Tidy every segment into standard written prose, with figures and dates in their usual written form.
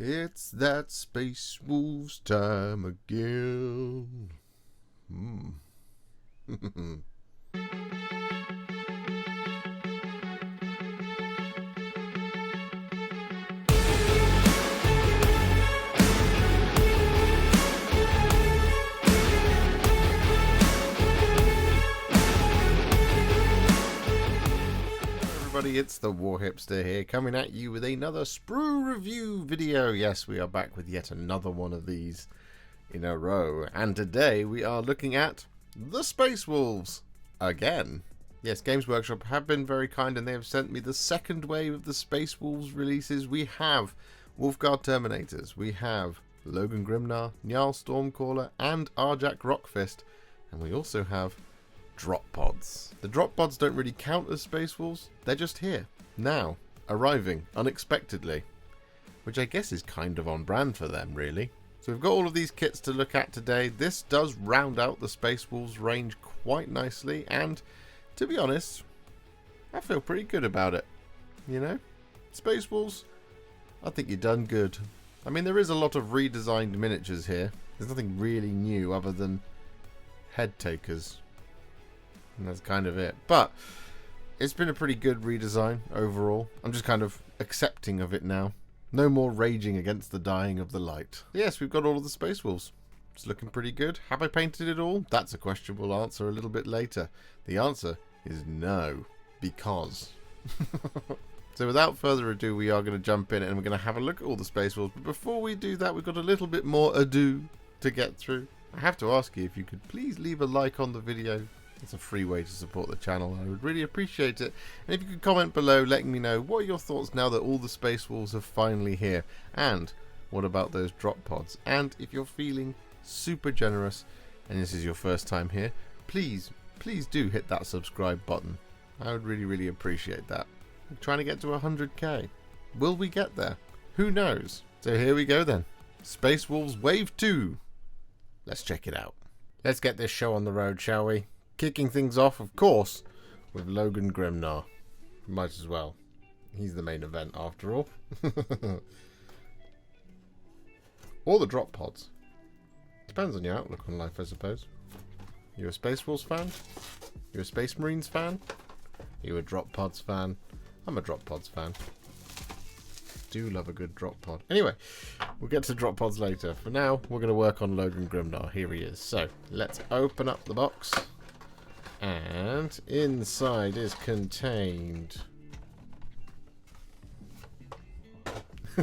It's that Space Wolves time again. It's the Warhipster here, coming at you with another Sprue review video. Yes, we are back with yet another one of these in a row, and today we are looking at the Space Wolves again. Yes, Games Workshop have been very kind and they have sent me the second wave of the Space Wolves releases. We have Wolfguard Terminators, we have Logan Grimnar, Njal Stormcaller and Arjac Rockfist, and we also have drop pods. The drop pods don't really count as Space Wolves, they're just here, now, arriving unexpectedly, which I guess is kind of on brand for them, really. So we've got all of these kits to look at today. This does round out the Space Wolves range quite nicely, and to be honest, I feel pretty good about it. You know, Space Wolves, I think you've done good. I mean, there is a lot of redesigned miniatures here. There's nothing really new other than head takers. And that's kind of it. But it's been a pretty good redesign overall. I'm just kind of accepting of it now. No more raging against the dying of the light. Yes, we've got all of the Space Wolves. It's looking pretty good. Have I painted it all? That's a question we'll answer a little bit later. The answer is no, because. So without further ado, we are going to jump in and we're going to have a look at all the Space Wolves. But before we do that, we've got a little bit more ado to get through. I have to ask you if you could please leave a like on the video. It's a free way to support the channel. I would really appreciate it. And if you could comment below letting me know what are your thoughts now that all the Space Wolves are finally here. And what about those drop pods? And if you're feeling super generous and this is your first time here, please do hit that subscribe button. I would really appreciate that. I'm trying to get to 100k. Will we get there? Who knows? So here we go then. Space Wolves Wave 2. Let's check it out. Let's get this show on the road, shall we? Kicking things off, of course, with Logan Grimnar. Might as well. He's the main event after all. Or the drop pods. Depends on your outlook on life, I suppose. You a Space Wolves fan? You a Space Marines fan? You a drop pods fan? I'm a drop pods fan. Do love a good drop pod. Anyway, we'll get to drop pods later. For now, we're going to work on Logan Grimnar. Here he is. So, let's open up the box. And inside is contained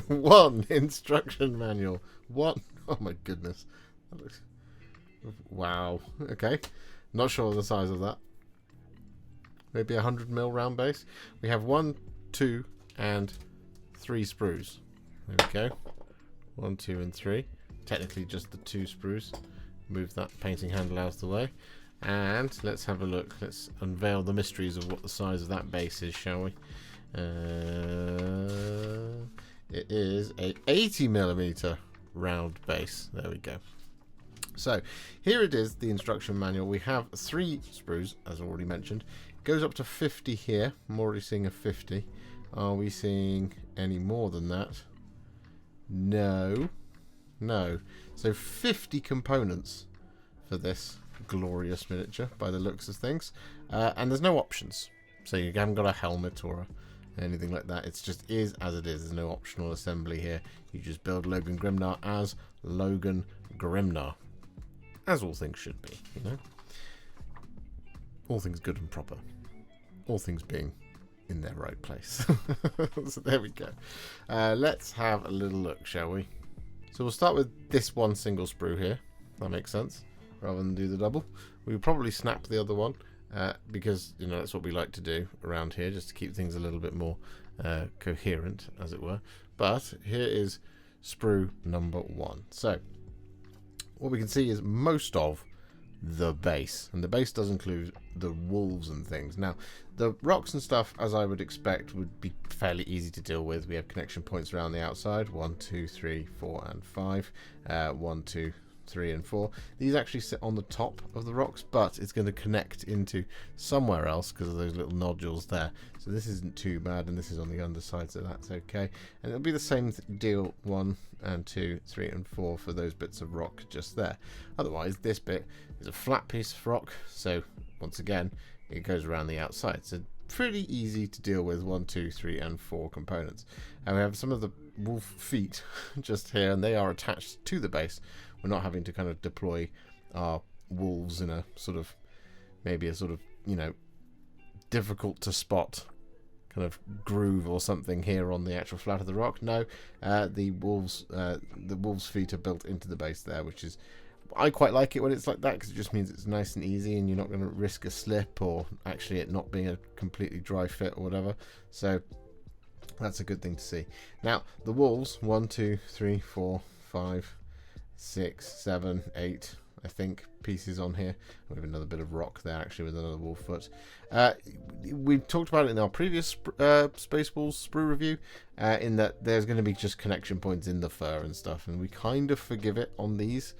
one instruction manual. One. Oh my goodness. That looks... Wow. Okay. Not sure the size of that. Maybe 100mm round base. We have 1, 2, and 3 sprues. There we go. 1, 2, and 3. Technically just the 2 sprues. Move that painting handle out of the way. And let's have a look. Let's unveil the mysteries of what the size of that base is, shall we? It is a 80mm round base. There we go. So here it is, the instruction manual. We have 3 sprues, as already mentioned. It goes up to 50 here. I'm already seeing a 50. Are we seeing any more than that? No. No. So 50 components for this glorious miniature by the looks of things, and there's no options, so you haven't got a helmet or anything like that. It's just is as it is. There's no optional assembly here. You just build Logan Grimnar as Logan Grimnar, as all things should be, you know, all things good and proper, all things being in their right place. So there we go. Let's have a little look, shall we? So we'll start with this one single sprue here. That makes sense. Rather than do the double, we would probably snap the other one because, you know, that's what we like to do around here, just to keep things a little bit more coherent, as it were. But here is sprue number 1. So what we can see is most of the base, and the base does include the wolves and things. Now the rocks and stuff, as I would expect, would be fairly easy to deal with. We have connection points around the outside, 1, 2, 3, 4 and 5, 1, 2, 3, and 4. These actually sit on the top of the rocks, but it's going to connect into somewhere else because of those little nodules there. So this isn't too bad, and this is on the underside, so that's okay. And it'll be the same deal, 1 and 2, 3 and 4 for those bits of rock just there. Otherwise, this bit is a flat piece of rock, so once again, it goes around the outside. So pretty easy to deal with 1, 2, 3 and 4 components. And we have some of the wolf feet just here, and they are attached to the base. We're not having to kind of deploy our wolves in a sort of, maybe a sort of, you know, difficult to spot kind of groove or something here on the actual flat of the rock. No, the wolves' feet are built into the base there, which is, I quite like it when it's like that, because it just means it's nice and easy and you're not going to risk a slip or actually it not being a completely dry fit or whatever. So that's a good thing to see. Now the wolves, 1, 2, 3, 4, 5, 6, 7, 8, I think, pieces on here. We have another bit of rock there actually with another wolf foot. We talked about it in our previous Spaceballs sprue review, in that there's going to be just connection points in the fur and stuff, and we kind of forgive it on these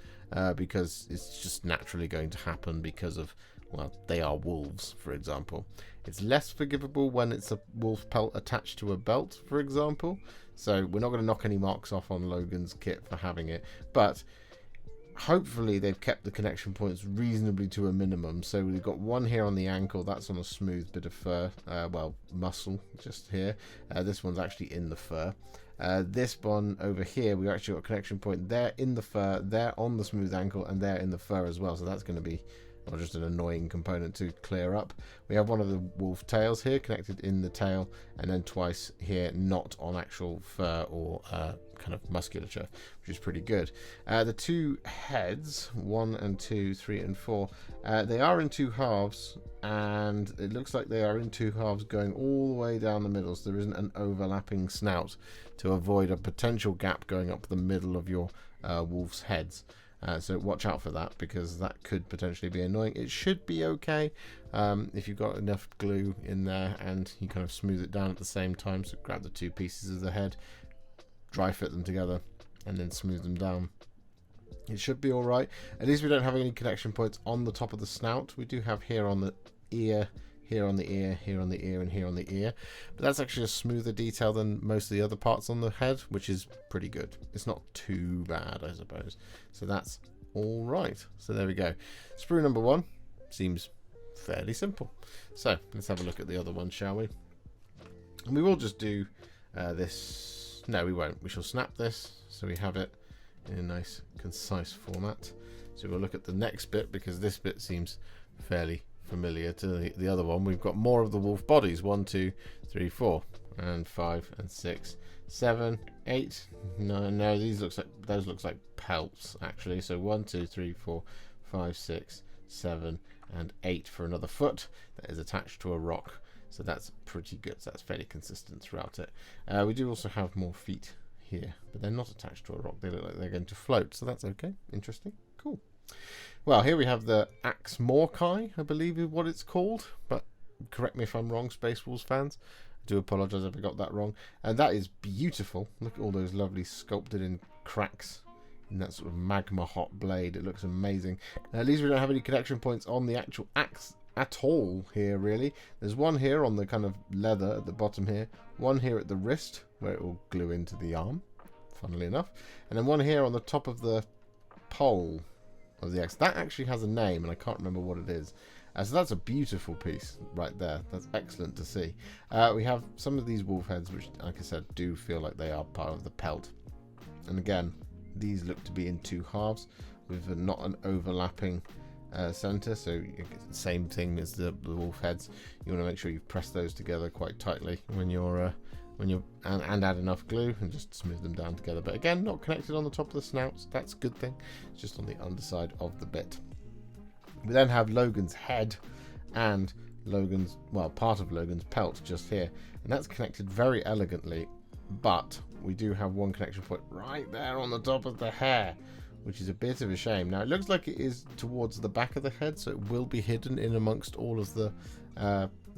because it's just naturally going to happen because of, well, they are wolves, for example. It's less forgivable when it's a wolf pelt attached to a belt, for example. So we're not going to knock any marks off on Logan's kit for having it, but hopefully they've kept the connection points reasonably to a minimum. So we've got one here on the ankle, that's on a smooth bit of fur, well, muscle just here. This one's actually in the fur. This one over here, we've actually got a connection point there in the fur, there on the smooth ankle, and there in the fur as well. So that's going to be, well, just an annoying component to clear up. We have one of the wolf tails here connected in the tail, and then twice here not on actual fur or kind of musculature, which is pretty good. The two heads, 1 and 2, 3 and 4, they are in 2 halves, and it looks like they are in 2 halves going all the way down the middle, so there isn't an overlapping snout to avoid a potential gap going up the middle of your wolf's heads. So watch out for that, because that could potentially be annoying. It should be okay if you've got enough glue in there and you kind of smooth it down at the same time. So grab the 2 pieces of the head, dry fit them together, and then smooth them down. It should be alright. At least we don't have any connection points on the top of the snout. We do have here on the ear, here on the ear, here on the ear, and here on the ear. But that's actually a smoother detail than most of the other parts on the head, which is pretty good. It's not too bad, I suppose. So that's all right. So there we go. Sprue number 1 seems fairly simple. So let's have a look at the other one, shall we? And we will just do this. No, we won't. We shall snap this so we have it in a nice, concise format. So we'll look at the next bit, because this bit seems fairly familiar to the other one. We've got more of the wolf bodies, 1, 2, 3, 4, and 5 and 6, 7, 8. No, those looks like pelts actually. So 1, 2, 3, 4, 5, 6, 7, and 8 for another foot that is attached to a rock. So that's pretty good. So that's fairly consistent throughout it. We do also have more feet here, but they're not attached to a rock. They look like they're going to float. So that's okay. Interesting. Cool. Well, here we have the Axe Morkai, I believe is what it's called, but correct me if I'm wrong, Spaceballs fans. I do apologise if I got that wrong. And that is beautiful. Look at all those lovely sculpted in cracks in that sort of magma hot blade. It looks amazing. Now, at least we don't have any connection points on the actual axe at all here, really. There's one here on the kind of leather at the bottom here, one here at the wrist where it will glue into the arm, funnily enough, and then one here on the top of the pole of the axe. That actually has a name and I can't remember what it is. So that's a beautiful piece right there. That's excellent to see. We have some of these wolf heads, which, like I said, do feel like they are part of the pelt. And again, these look to be in 2 halves with not an overlapping center. So same thing as the wolf heads. You want to make sure you press those together quite tightly when you're and add enough glue and just smooth them down together. But again, not connected on the top of the snouts. That's a good thing. It's just on the underside of the bit. We then have Logan's head and Logan's, well, part of Logan's pelt just here, and that's connected very elegantly. But we do have one connection point right there on the top of the hair, which is a bit of a shame. Now it looks like it is towards the back of the head, so it will be hidden in amongst all of the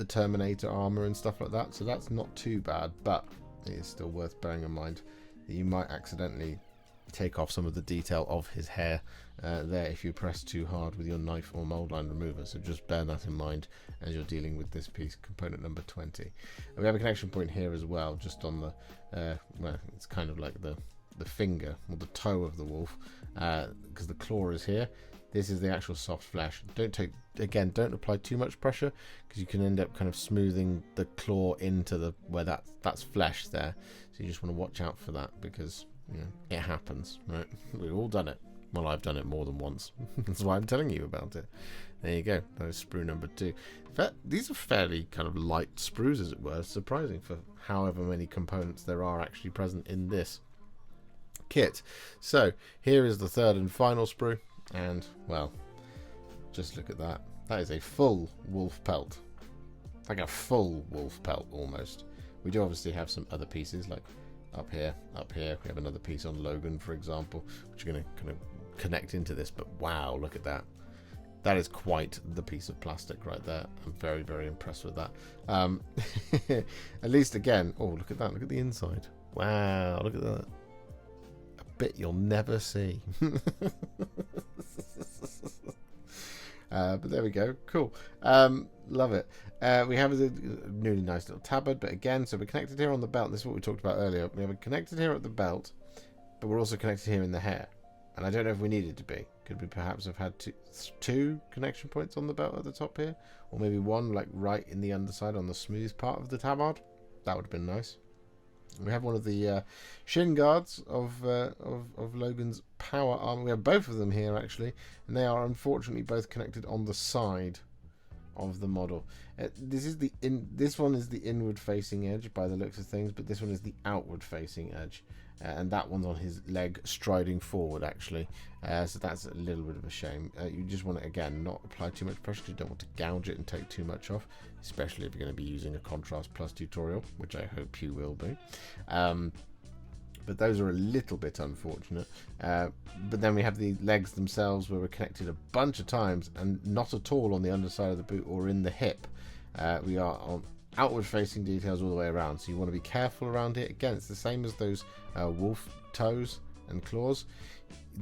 Terminator armor and stuff like that, so that's not too bad, but it is still worth bearing in mind that you might accidentally take off some of the detail of his hair there if you press too hard with your knife or mold line remover. So just bear that in mind as you're dealing with this piece, component number 20. And we have a connection point here as well, just on the well, it's kind of like the finger or the toe of the wolf, because the claw is here. This is the actual soft flesh. Don't apply too much pressure, because you can end up kind of smoothing the claw into the where that's flesh there. So you just want to watch out for that, because you know, it happens, right? We've all done it. Well, I've done it more than once. That's why I'm telling you about it. There you go. That is sprue number 2. These are fairly kind of light sprues, as it were. Surprising for however many components there are actually present in this kit. So here is the third and final sprue, and well, just look at that. That is a full wolf pelt, like a full wolf pelt almost. We do obviously have some other pieces, like up here we have another piece on Logan, for example, which are going to kind of connect into this. But wow, look at that. That is quite the piece of plastic right there. I'm very, very impressed with that. At least, again, oh, look at that. Look at the inside. Wow, look at that. A bit you'll never see. But there we go. Cool. Love it. We have a really nice little tabard, but again, so we're connected here on the belt. This is what we talked about earlier. We have it connected here at the belt, but we're also connected here in the hair. And I don't know if we needed to be. Could we perhaps have had two connection points on the belt at the top here? Or maybe one, like right in the underside on the smooth part of the tabard? That would have been nice. We have one of the shin guards of Logan's power armor. We have both of them here, actually. And they are unfortunately both connected on the side of the model. This one is the inward facing edge by the looks of things, but this one is the outward facing edge. And that one's on his leg striding forward, actually. So that's a little bit of a shame. You just want to, again, not apply too much pressure, because you don't want to gouge it and take too much off, especially if you're going to be using a Contrast Plus tutorial, which I hope you will be. But those are a little bit unfortunate. But then we have the legs themselves, where we're connected a bunch of times, and not at all on the underside of the boot or in the hip. We are on outward facing details all the way around, so you want to be careful around it. Again, it's the same as those wolf toes and claws.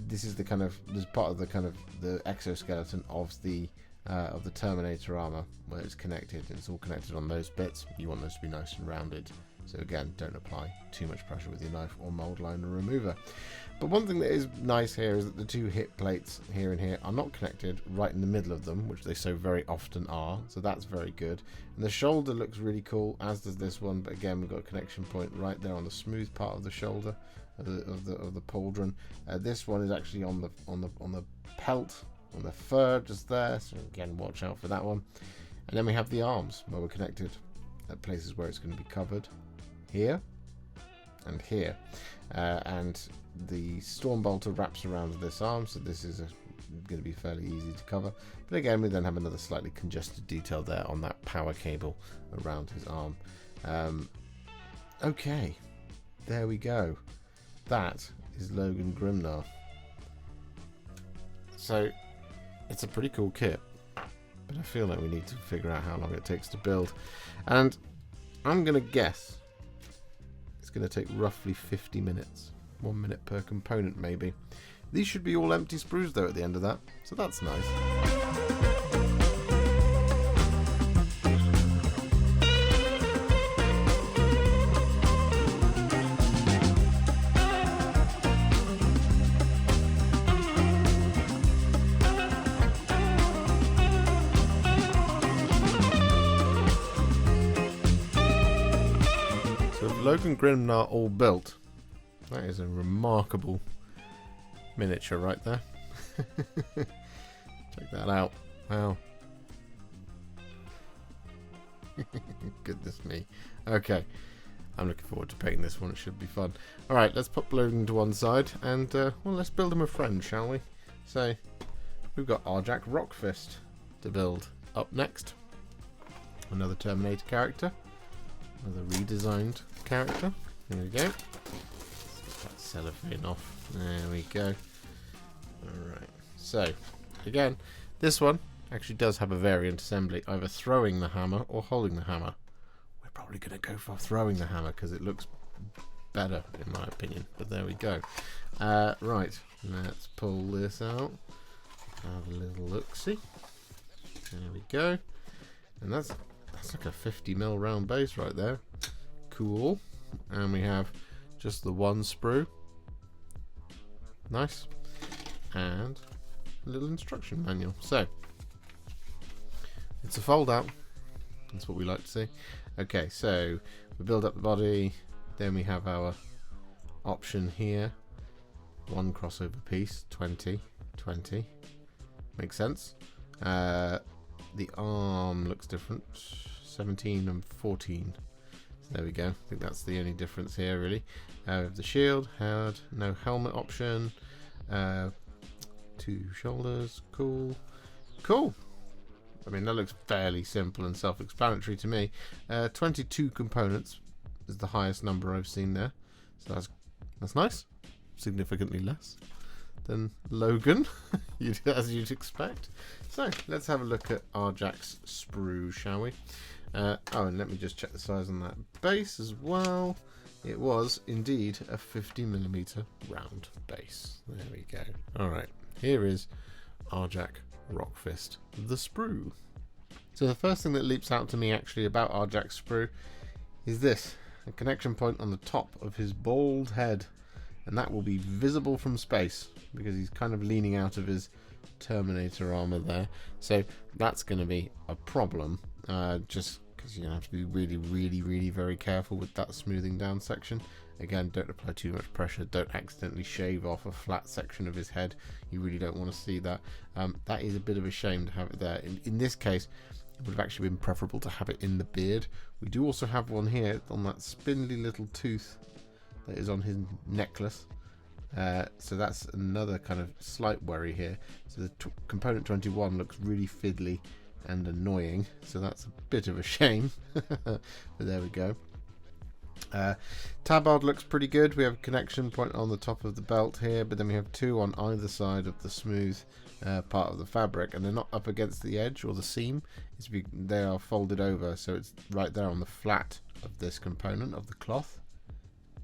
This is the kind of part of the kind of the exoskeleton of the Terminator armor, where it's connected. It's all connected on those bits. You want those to be nice and rounded. So again, don't apply too much pressure with your knife or mold liner remover. But one thing that is nice here is that the two hip plates here and here are not connected right in the middle of them, which they so very often are. So that's very good. And the shoulder looks really cool, as does this one. But again, we've got a connection point right there on the smooth part of the shoulder of the pauldron. This one is actually on the pelt, on the fur, just there. So again, watch out for that one. And then we have the arms, where we're connected at places where it's going to be covered. Here and here, and the storm bolter wraps around this arm, so this is going to be fairly easy to cover. But again, we then have another slightly congested detail there on that power cable around his arm. Okay, there we go. That is Logan Grimnar. So it's a pretty cool kit, but I feel like we need to figure out how long it takes to build, and I'm going to guess it's going to take roughly 50 minutes. 1 minute per component, maybe. These should be all empty sprues, though, at the end of that. So that's nice. Logan Grimnar all built. That is a remarkable miniature right there. Check that out. Wow. Goodness me. Okay. I'm looking forward to painting this one. It should be fun. Alright, let's put Logan to one side and well, let's build him a friend, shall we? So, we've got Arjac Rockfist to build up next. Another Terminator character. Another redesigned character. There we go. Let's get that cellophane off. There we go. Alright. So, again, this one actually does have a variant assembly, either throwing the hammer or holding the hammer. We're probably going to go for throwing the hammer because it looks better in my opinion, but there we go. Right, let's pull this out, have a little look-see. There we go, and that's like a 50mm round base right there. Cool. And we have just the one sprue. Nice. And a little instruction manual. So it's a fold out. That's what we like to see. Okay, so we build up the body, then we have our option here. One crossover piece, 20, 20. Makes sense. The arm looks different, 17 and 14. So there we go. I think that's the only difference here, really. The shield had no helmet option. 2 shoulders. Cool. Cool. I mean, that looks fairly simple and self-explanatory to me. 22 components is the highest number I've seen there. So that's nice. Significantly less than Logan, as you'd expect. So let's have a look at Arjac's sprue, shall we? Oh, and let me just check the size on that base as well. It was indeed a 50mm round base. There we go. Alright, here is Arjac Rockfist, the sprue. So the first thing that leaps out to me actually about Arjac's sprue is this, a connection point on the top of his bald head, and that will be visible from space because he's kind of leaning out of his Terminator armor there. So that's going to be a problem, just because you're going to have to be really very careful with that smoothing down section. Again, don't apply too much pressure, don't accidentally shave off a flat section of his head. You really don't want to see that. That is a bit of a shame to have it there. In this case, it would have actually been preferable to have it in the beard. We do also have one here on that spindly little tooth that is on his necklace. So that's another kind of slight worry here. So the component 21 looks really fiddly and annoying, so that's a bit of a shame. But there we go. Tabard looks pretty good. We have a connection point on the top of the belt here, but then we have 2 on either side of the smooth part of the fabric, and they're not up against the edge or the seam. They are folded over, so it's right there on the flat of this component of the cloth.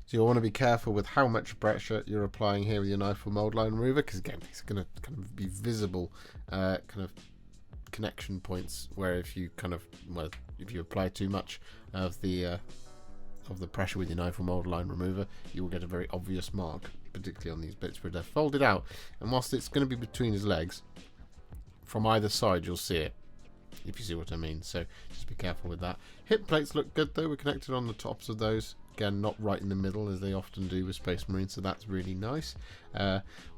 So you'll want to be careful with how much pressure you're applying here with your knife or mold line remover, because again, it's going to kind of be visible kind of connection points where if you apply too much of the pressure with your knife or mold line remover, you will get a very obvious mark, particularly on these bits where they're folded out. And whilst it's going to be between his legs, from either side you'll see it, if you see what I mean. So just be careful with that. Hip plates look good though. We're connected on the tops of those. Again, not right in the middle as they often do with Space Marines, so that's really nice.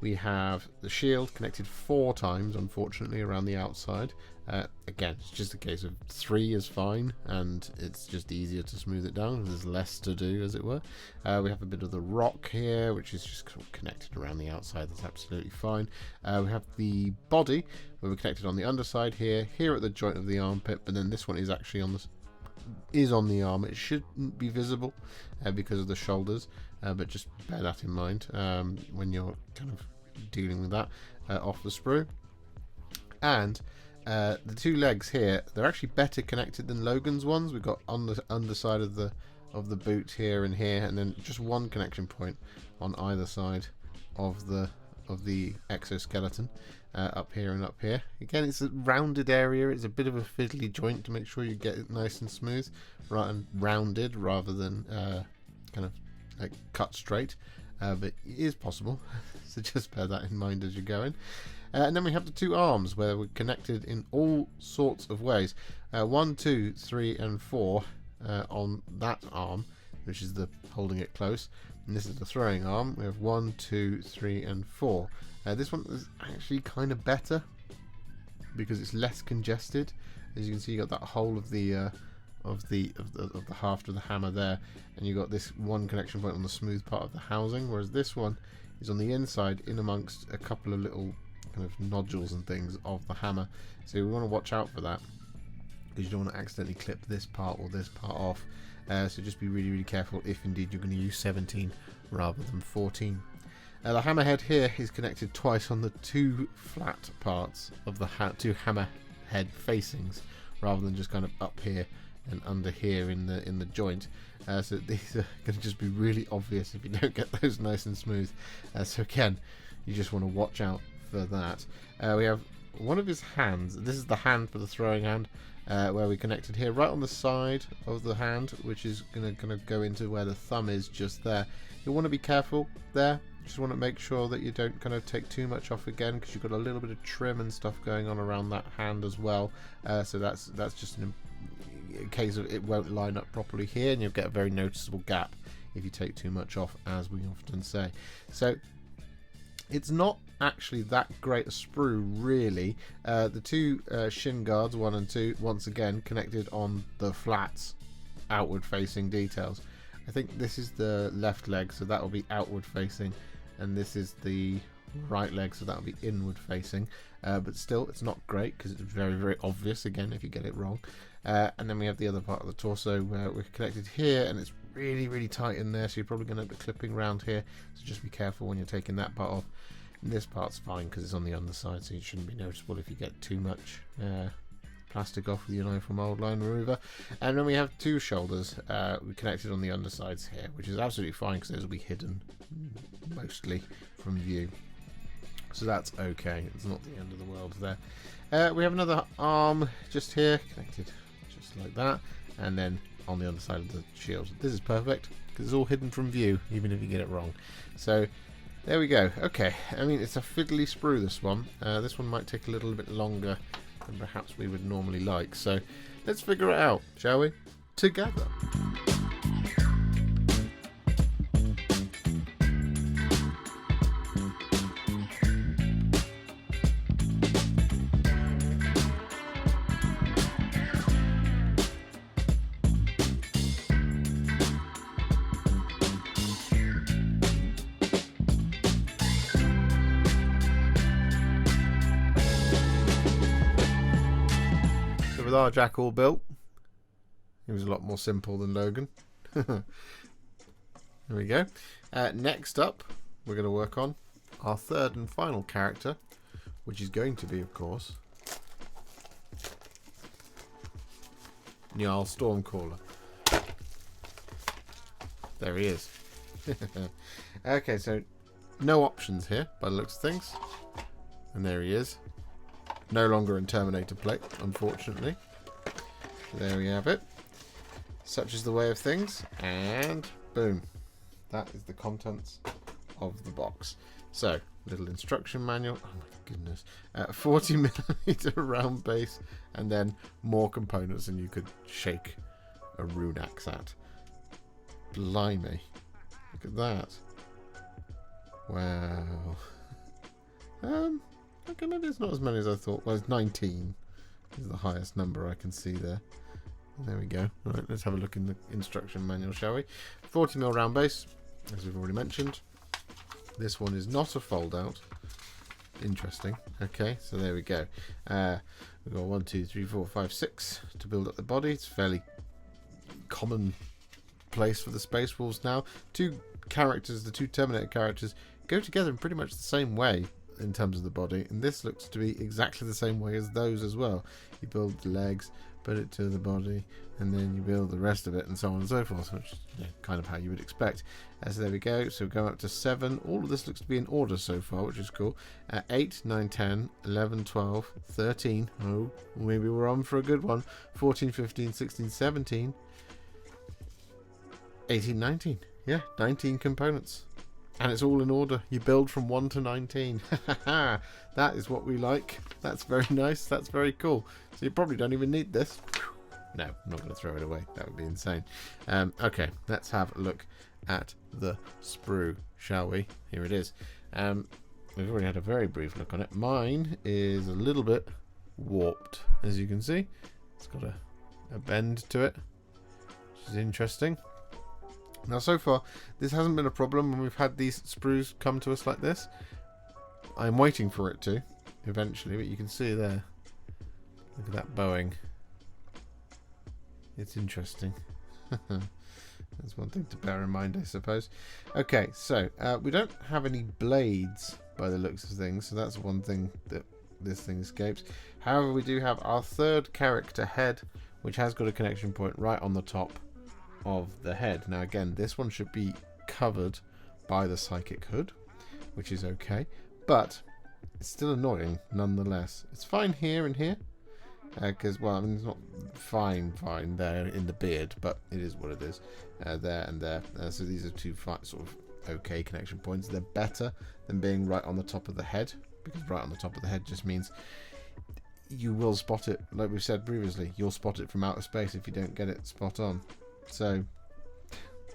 We have the shield connected 4 times, unfortunately, around the outside. Again, it's just a case of 3 is fine, and it's just easier to smooth it down. There's less to do, as it were. We have a bit of the rock here, which is just sort of connected around the outside. That's absolutely fine. We have the body, where we're connected on the underside here at the joint of the armpit, but then this one is actually on the arm. It shouldn't be visible because of the shoulders, but just bear that in mind when you're kind of dealing with that off the sprue. And the 2 legs here, they're actually better connected than Logan's ones. We've got on the underside of the boot here, and then just one connection point on either side of the exoskeleton, up here and up here. Again, it's a rounded area. It's a bit of a fiddly joint to make sure you get it nice and smooth, right, and rounded rather than kind of like cut straight. But it is possible, so just bear that in mind as you're going. And then we have the 2 arms where we're connected in all sorts of ways. 1, 2, 3, and 4 on that arm, which is the holding it close. And this is the throwing arm. We have 1, 2, 3, and 4. This one is actually kind of better because it's less congested. As you can see, you got that whole of the haft of the hammer there, and you got this one connection point on the smooth part of the housing, whereas this one is on the inside, in amongst a couple of little kind of nodules and things of the hammer. So we want to watch out for that, because you don't want to accidentally clip this part or this part off. So just be really careful if indeed you're going to use 17 rather than 14. The hammerhead here is connected twice on the 2 flat parts of the 2 hammerhead facings, rather than just kind of up here and under here in the joint. So these are going to just be really obvious if you don't get those nice and smooth. So again, you just want to watch out for that. We have one of his hands. This is the hand for the throwing hand, where we connected here right on the side of the hand, which is going to go into where the thumb is, just there. You want to be careful there. Just want to make sure that you don't kind of take too much off again, because you've got a little bit of trim and stuff going on around that hand as well. So that's just a case of it won't line up properly here, and you'll get a very noticeable gap if you take too much off, as we often say. So it's not actually that great a sprue, really. The two shin guards, 1 and 2, once again connected on the flats, outward facing details. I think this is the left leg, so that will be outward facing, and this is the right leg, so that will be inward facing. But still, it's not great because it's very, very obvious again if you get it wrong. And then we have the other part of the torso where we're connected here, and it's really, really tight in there, so you're probably going to end up clipping around here, so just be careful when you're taking that part off. And this part's fine because it's on the underside, so it shouldn't be noticeable if you get too much plastic off with your knife from old line remover. And then we have two shoulders we connected on the undersides here, which is absolutely fine because those will be hidden mostly from view, so that's okay. It's not the end of the world there. We have another arm just here connected just like that, and then on the underside of the shield. This is perfect because it's all hidden from view even if you get it wrong. So there we go. Okay, I mean, it's a fiddly sprue, this one. This one might take a little bit longer than perhaps we would normally like, so let's figure it out, shall we? Together. With Arjac all built, he was a lot more simple than Logan. There we go. Next up, we're going to work on our third and final character, which is going to be, of course, Njal Stormcaller. There he is. Okay, so no options here by the looks of things. And there he is. No longer in Terminator plate, unfortunately. There we have it. Such is the way of things. And boom. That is the contents of the box. So, little instruction manual. Oh my goodness. 40mm round base. And then more components than you could shake a rune axe at. Blimey. Look at that. Wow. Okay, maybe it's not as many as I thought. Well, it's 19 is the highest number I can see there. There we go. All right, let's have a look in the instruction manual, shall we? 40mm round base, as we've already mentioned. This one is not a fold out. Interesting. Okay, so there we go. We've got 1, 2, 3, 4, 5, 6 to build up the body. It's fairly common place for the Space Wolves now. Two characters, the two Terminator characters, go together in pretty much the same way in terms of the body, and this looks to be exactly the same way as those as well. You build the legs, put it to the body, and then you build the rest of it, and so on and so forth, which is kind of how you would expect. So there we go. So we're going up to 7. All of this looks to be in order so far, which is cool. 8, 9, 10, 11, 12, 13. Oh, maybe we're on for a good one. 14, 15, 16, 17, 18, 19. Yeah, 19 components. And it's all in order. You build from 1 to 19. That is what we like. That's very nice. That's very cool. So you probably don't even need this. No, I'm not going to throw it away. That would be insane. Okay, let's have a look at the sprue, shall we? Here it is. We've already had a very brief look on it. Mine is a little bit warped, as you can see. It's got a bend to it, which is interesting. Now, so far, this hasn't been a problem when we've had these sprues come to us like this. I'm waiting for it to, eventually, but you can see there. Look at that bowing. It's interesting. That's one thing to bear in mind, I suppose. Okay, so we don't have any blades by the looks of things, so that's one thing that this thing escapes. However, we do have our third character head, which has got a connection point right on the top of the head. Now again, this one should be covered by the psychic hood, which is okay, but it's still annoying nonetheless. It's fine here and here, because, well, I mean, it's not fine there in the beard, but it is what it is, there and there. So these are two sort of okay connection points. They're better than being right on the top of the head, because right on the top of the head just means you will spot it, like we've said previously. You'll spot it from outer space if you don't get it spot on. So,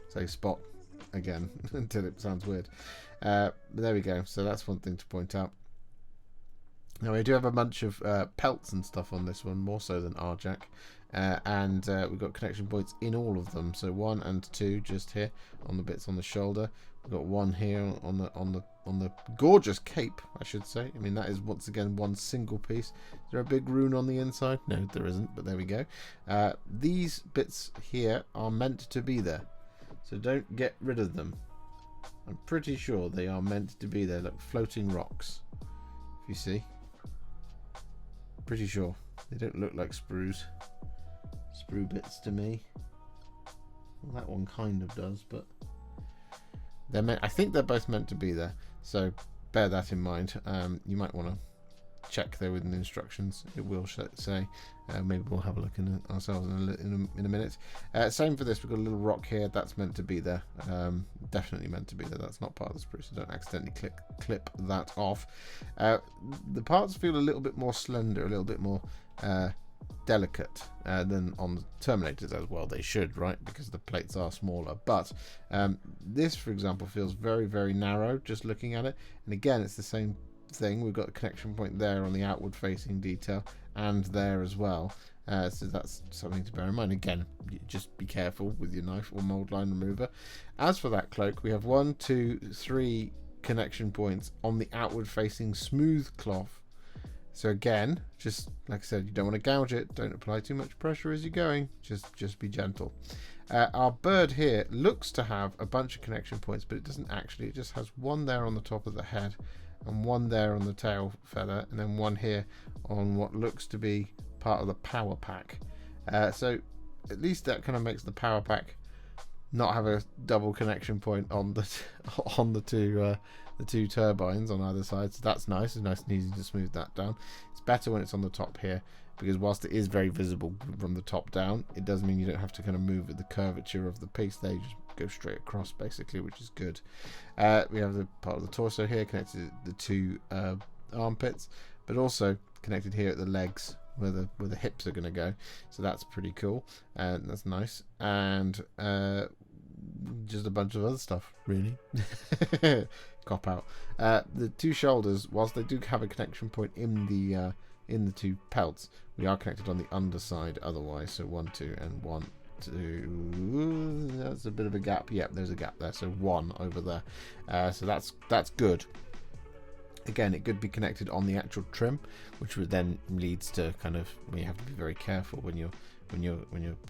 say spot again until it sounds weird. But there we go. So that's one thing to point out. Now we do have a bunch of pelts and stuff on this one, more so than Arjac, and we've got connection points in all of them. So 1 and 2 just here on the bits on the shoulder. We've got 1 here on the gorgeous cape, I should say. I mean, that is once again one single piece. Is there a big rune on the inside? No, there isn't, but there we go. These bits here are meant to be there, so don't get rid of them. I'm pretty sure they are meant to be there, like floating rocks, if you see. Pretty sure. They don't look like Sprues. Sprue bits to me. Well, that one kind of does, but they're meant, I think they're both meant to be there. So bear that in mind. You might want to check there with the instructions. It will say. Maybe we'll have a look in it ourselves in a minute. Same for this. We've got a little rock here. That's meant to be there. Definitely meant to be there. That's not part of the sprue, so don't accidentally clip that off. The parts feel a little bit more slender, a little bit more delicate than on the Terminators, as well they should, right, because the plates are smaller. But this, for example, feels very, very narrow just looking at it. And again, it's the same thing. We've got a connection point there on the outward facing detail and there as well, so that's something to bear in mind. Again, just be careful with your knife or mold line remover. As for that cloak, we have 1, 2, 3 connection points on the outward facing smooth cloth. So again, just like I said, you don't want to gouge it, don't apply too much pressure as you're going, just be gentle. Our bird here looks to have a bunch of connection points, but it doesn't actually. It just has 1 there on the top of the head and 1 there on the tail feather, and then 1 here on what looks to be part of the power pack. So at least that kind of makes the power pack not have a double connection point on the two turbines on either side. So that's nice. It's nice and easy to smooth that down. It's better when it's on the top here, because whilst it is very visible from the top down, it does mean you don't have to kind of move with the curvature of the piece. They just go straight across basically, which is good. We have the part of the torso here connected to the 2 armpits, but also connected here at the legs where the hips are going to go. So that's pretty cool, and that's nice. And just a bunch of other stuff, really. Cop out. The 2 shoulders, whilst they do have a connection point in the 2 pelts, we are connected on the underside otherwise. So 1, 2, and 1, 2. That's a bit of a gap. Yep, there's a gap there. So 1 over there. So that's good. Again, it could be connected on the actual trim, which would then leads to kind of, well, you have to be very careful when you're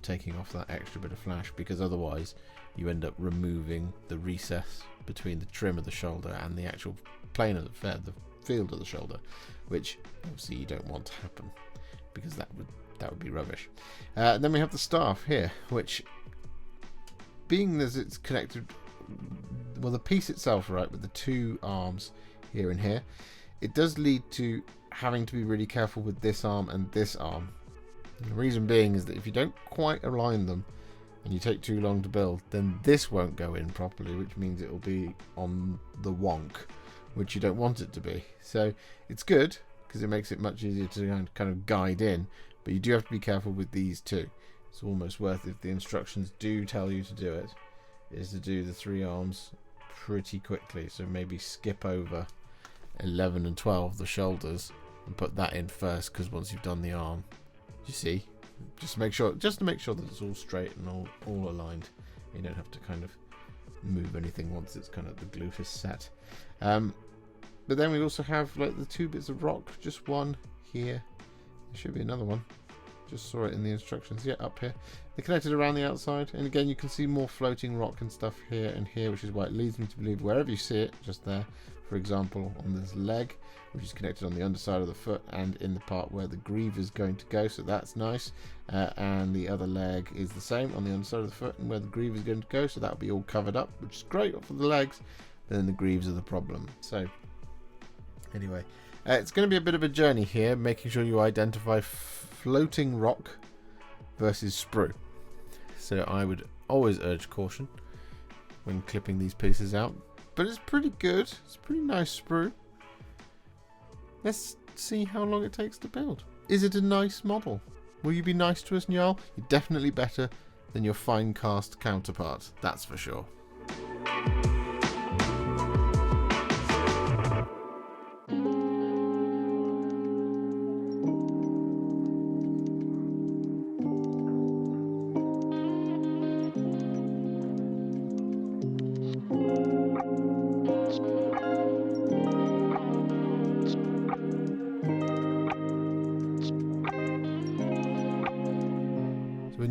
taking off that extra bit of flash, because otherwise you end up removing the recess between the trim of the shoulder and the actual plane of the field of the shoulder, which obviously you don't want to happen, because that would be rubbish. Then we have the staff here, which, being as it's connected, well, the piece itself, right, with the 2 arms here and here, it does lead to having to be really careful with this arm and this arm. And the reason being is that if you don't quite align them and you take too long to build, then this won't go in properly, which means it will be on the wonk, which you don't want it to be. So it's good because it makes it much easier to kind of guide in, but you do have to be careful with these 2. It's almost worth, if the instructions do tell you to do it, is to do the 3 arms pretty quickly. So maybe skip over 11 and 12, the shoulders, and put that in first, because once you've done the arm, you see, just to make sure that it's all straight and all aligned. You don't have to kind of move anything once it's kind of the glue is set. But then we also have like the 2 bits of rock, just 1 here. There should be another one. Just saw it in the instructions. Yeah, up here. They're connected around the outside, and again you can see more floating rock and stuff here and here, which is why it leads me to believe wherever you see it, just there, for example, on this leg, which is connected on the underside of the foot and in the part where the greave is going to go, so that's nice. And the other leg is the same on the underside of the foot and where the greave is going to go, so that'll be all covered up, which is great for the legs. But then the greaves are the problem. So anyway, it's going to be a bit of a journey here, making sure you identify floating rock versus sprue. So I would always urge caution when clipping these pieces out, but it's pretty good. It's pretty nice sprue. Let's see how long it takes to build. Is it a nice model? Will you be nice to us, Njal? You're definitely better than your fine cast counterpart, that's for sure.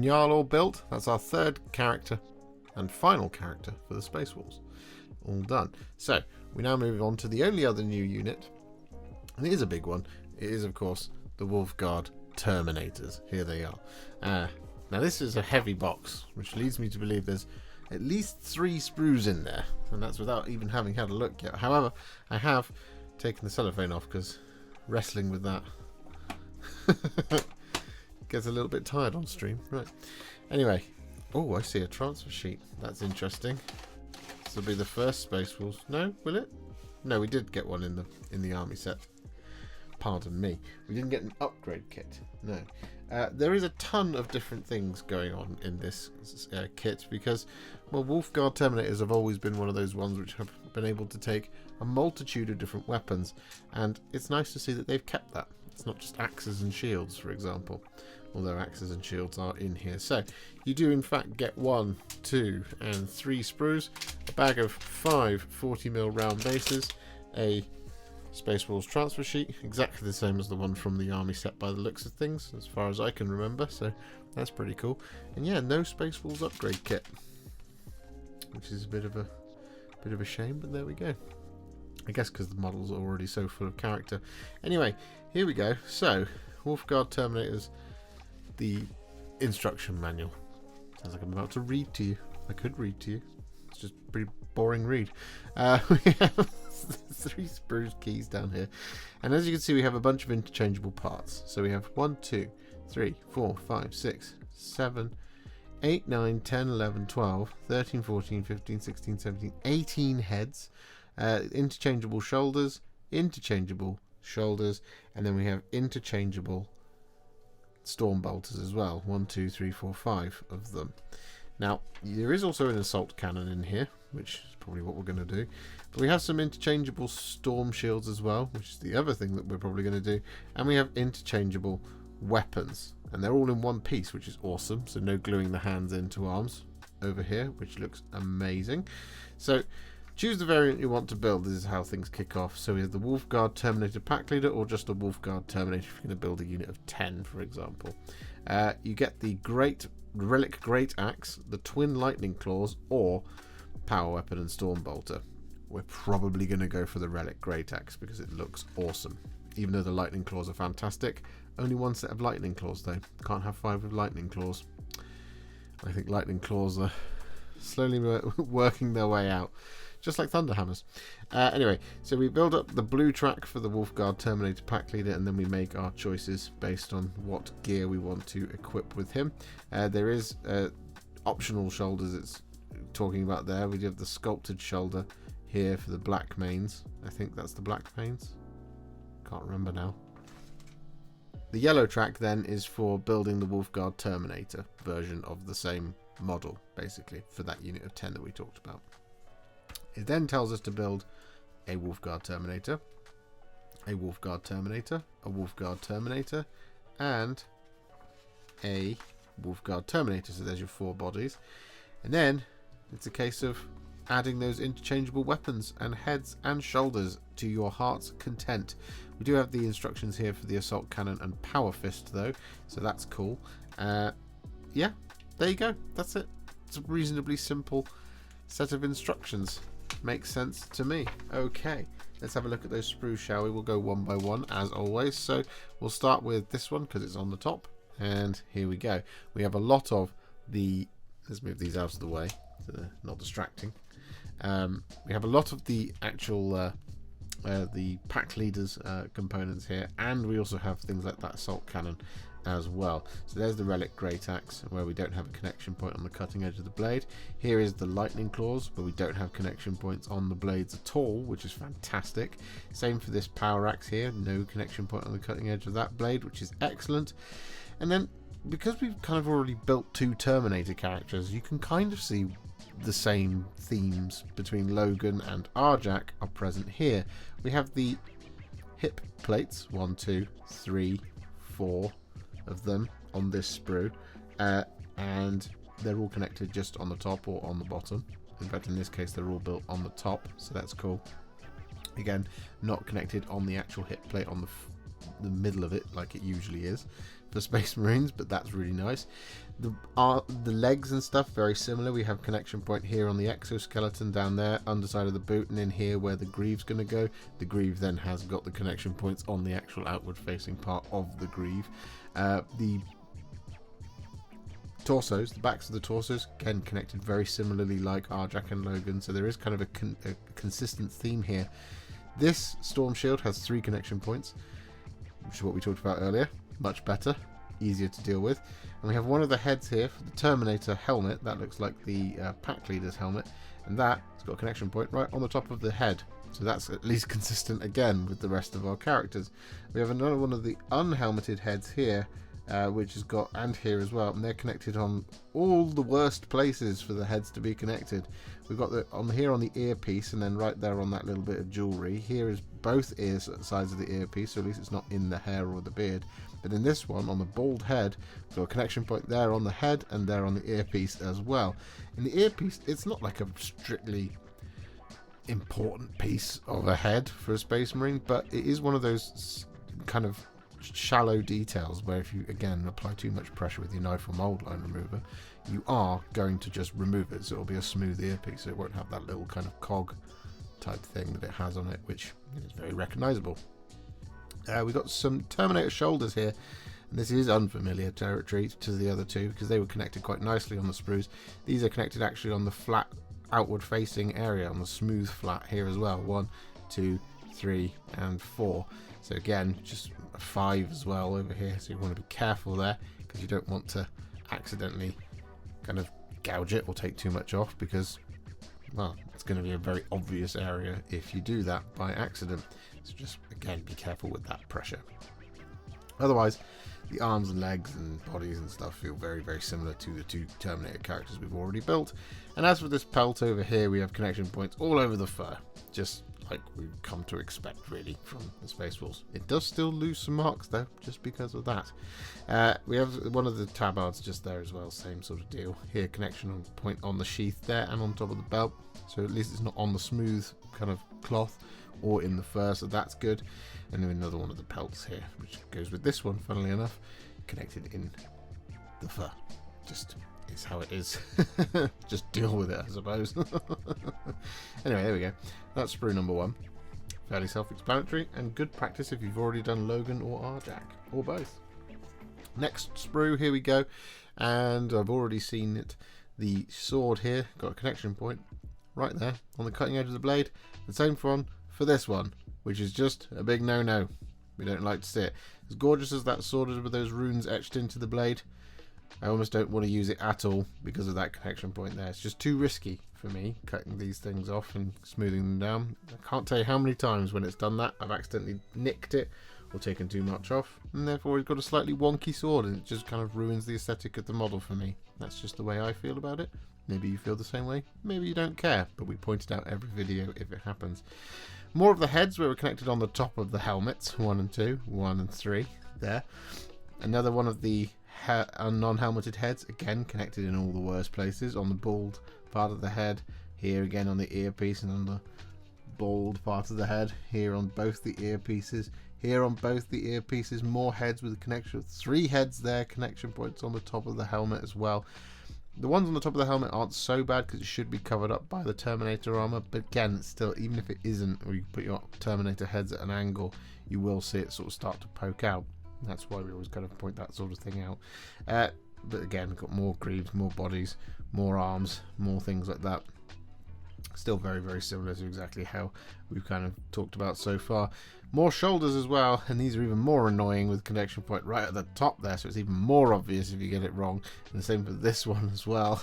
Njal all built. That's our third character and final character for the Space Wolves. All done. So we now move on to the only other new unit, and it is a big one. It is, of course, the Wolfguard Terminators. Here they are. Now this is a heavy box, which leads me to believe there's at least 3 sprues in there, and that's without even having had a look yet. However, I have taken the cellophane off because wrestling with that gets a little bit tired on stream. Right. Anyway. Oh, I see a transfer sheet. That's interesting. This will be the first Space Wolves. No, will it? No, we did get one in the army set. Pardon me. We didn't get an upgrade kit. No. There is a ton of different things going on in this kit because, well, Wolfguard Terminators have always been one of those ones which have been able to take a multitude of different weapons, and it's nice to see that they've kept that. It's not just axes and shields, for example, although axes and shields are in here. So you do in fact get 1, 2 and 3 sprues, a bag of 5 40mm round bases, a Space Wolves transfer sheet, exactly the same as the one from the army set by the looks of things, as far as I can remember, so that's pretty cool. And yeah, no Space Wolves upgrade kit, which is a bit of a shame, but there we go. I guess because the models are already so full of character. Anyway, here we go. So, Wolfguard Terminators, the instruction manual. Sounds like I'm about to read to you. I could read to you. It's just a pretty boring read. We have 3 sprues keys down here. And as you can see, we have a bunch of interchangeable parts. So we have 1, 2, 3, 4, 5, 6, 7, 8, 9, 10, 11, 12, 13, 14, 15, 16, 17, 18 heads. Interchangeable shoulders, and then we have interchangeable storm bolters as well. 1, 2, 3, 4, 5 of them. Now there is also an assault cannon in here, which is probably what we're going to do, but we have some interchangeable storm shields as well, which is the other thing that we're probably going to do, and we have interchangeable weapons, and they're all in one piece, which is awesome. So no gluing the hands into arms over here, which looks amazing. So choose the variant you want to build. This is how things kick off. So we have the Wolfguard Terminator Pack Leader, or just a Wolfguard Terminator if you're going to build a unit of 10, for example. You get the Relic Great Axe, the Twin Lightning Claws, or Power Weapon and Storm Bolter. We're probably going to go for the Relic Great Axe because it looks awesome. Even though the Lightning Claws are fantastic. Only 1 set of Lightning Claws though. Can't have 5 with Lightning Claws. I think Lightning Claws are slowly working their way out, just like Thunderhammers. Anyway, so we build up the blue track for the Wolfguard Terminator Pack Leader, and then we make our choices based on what gear we want to equip with him. There is optional shoulders it's talking about there. We do have the sculpted shoulder here for the black mains. I think that's the black mains. Can't remember now. The yellow track then is for building the Wolfguard Terminator version of the same model, basically, for that unit of 10 that we talked about. It then tells us to build a Wolfguard Terminator, a Wolfguard Terminator, a Wolfguard Terminator, and a Wolfguard Terminator. So there's your 4 bodies. And then it's a case of adding those interchangeable weapons and heads and shoulders to your heart's content. We do have the instructions here for the assault cannon and power fist though, so that's cool. Yeah, there you go. That's it. It's a reasonably simple set of instructions. Makes sense to me. Okay, let's have a look at those sprues, shall we? We'll go one by one, as always. So we'll start with this one, because it's on the top. And here we go. We have a lot of the... Let's move these out of the way, so they're not distracting. We have a lot of the actual... the pack leaders components here, and we also have things like that assault cannon as well. So there's the relic great axe, where we don't have a connection point on the cutting edge of the blade. Here is the lightning claws, but we don't have connection points on the blades at all, which is fantastic. Same for this power axe here, no connection point on the cutting edge of that blade, which is excellent. And then because we've kind of already built two Terminator characters, you can kind of see the same themes between Logan and Arjac are present here. We have the hip plates, 1, 2, 3, 4 of them on this sprue, and they're all connected just on the top or on the bottom. In fact, in this case, they're all built on the top, so that's cool. Again, not connected on the actual hip plate on the middle of it like it usually is for Space Marines, but that's really nice. The legs and stuff, very similar. We have connection point here on the exoskeleton down there, underside of the boot, and in here where the greave's going to go. The greave then has got the connection points on the actual outward facing part of the greave. The torsos, the backs of the torsos, again connected very similarly like Arjac and Logan, so there is kind of a consistent theme here. This storm shield has 3 connection points, which is what we talked about earlier. Much better, easier to deal with. And we have one of the heads here for the Terminator helmet. That looks like the pack leader's helmet, and that has got a connection point right on the top of the head, so that's at least consistent again with the rest of our characters. We have another one of the unhelmeted heads here, which has got, and here as well, and they're connected on all the worst places for the heads to be connected. We've got the here on the earpiece, and then right there on that little bit of jewellery. Here is both ears at the sides of the earpiece, so at least it's not in the hair or the beard. But in this one, on the bald head, we've got a connection point there on the head and there on the earpiece as well. In the earpiece, it's not like a strictly important piece of a head for a Space Marine, but it is one of those kind of shallow details where if you again apply too much pressure with your knife or mold line remover, you are going to just remove it, so it'll be a smooth earpiece, so it won't have that little kind of cog type thing that it has on it, which is very recognizable. We've got some Terminator shoulders here, and this is unfamiliar territory to the other two because they were connected quite nicely on the sprues. These are connected actually on the flat outward facing area, on the smooth flat here as well. 1, 2, 3 and 4. So again, just a 5 as well over here, so you want to be careful there because you don't want to accidentally kind of gouge it or take too much off, because well, it's going to be a very obvious area if you do that by accident. So just again be careful with that pressure. Otherwise, the arms and legs and bodies and stuff feel very, very similar to the 2 Terminator characters we've already built. And as for this pelt over here, we have connection points all over the fur, just like we've come to expect really from the Space Wolves. It does still lose some marks though, just because of that. We have one of the tabards just there as well, same sort of deal. Here, connection point on the sheath there and on top of the belt, so at least it's not on the smooth kind of cloth or in the fur, so that's good. And then another one of the pelts here, which goes with this one, funnily enough, connected in the fur. Just is how it is. Just deal with it, I suppose. Anyway, there we go. That's sprue number 1. Fairly self-explanatory and good practice if you've already done Logan or Arjac, or both. Next sprue, here we go. And I've already seen it. The sword here, got a connection point right there on the cutting edge of the blade. The same one for this one, which is just a big no-no. We don't like to see it. As gorgeous as that sword is with those runes etched into the blade, I almost don't want to use it at all because of that connection point there. It's just too risky for me, cutting these things off and smoothing them down. I can't tell you how many times when it's done that, I've accidentally nicked it or taken too much off, and therefore we've got a slightly wonky sword, and it just kind of ruins the aesthetic of the model for me. That's just the way I feel about it. Maybe you feel the same way, maybe you don't care, but we point it out every video if it happens. More of the heads where we're connected on the top of the helmets, 1 and 2, 1 and 3, there. Another one of the non-helmeted heads, again connected in all the worst places, on the bald part of the head, here again on the earpiece, and on the bald part of the head, here on both the earpieces, here on both the earpieces, more heads with a connection, 3 heads there, connection points on the top of the helmet as well. The ones on the top of the helmet aren't so bad because it should be covered up by the Terminator armor, but again, it's still, even if it isn't, or you put your Terminator heads at an angle, you will see it sort of start to poke out. That's why we always kind of point that sort of thing out. But again, we've got more greaves, more bodies, more arms, more things like that. Still very, very similar to exactly how we've kind of talked about so far. More shoulders as well, and these are even more annoying with connection point right at the top there, so it's even more obvious if you get it wrong. And the same for this one as well.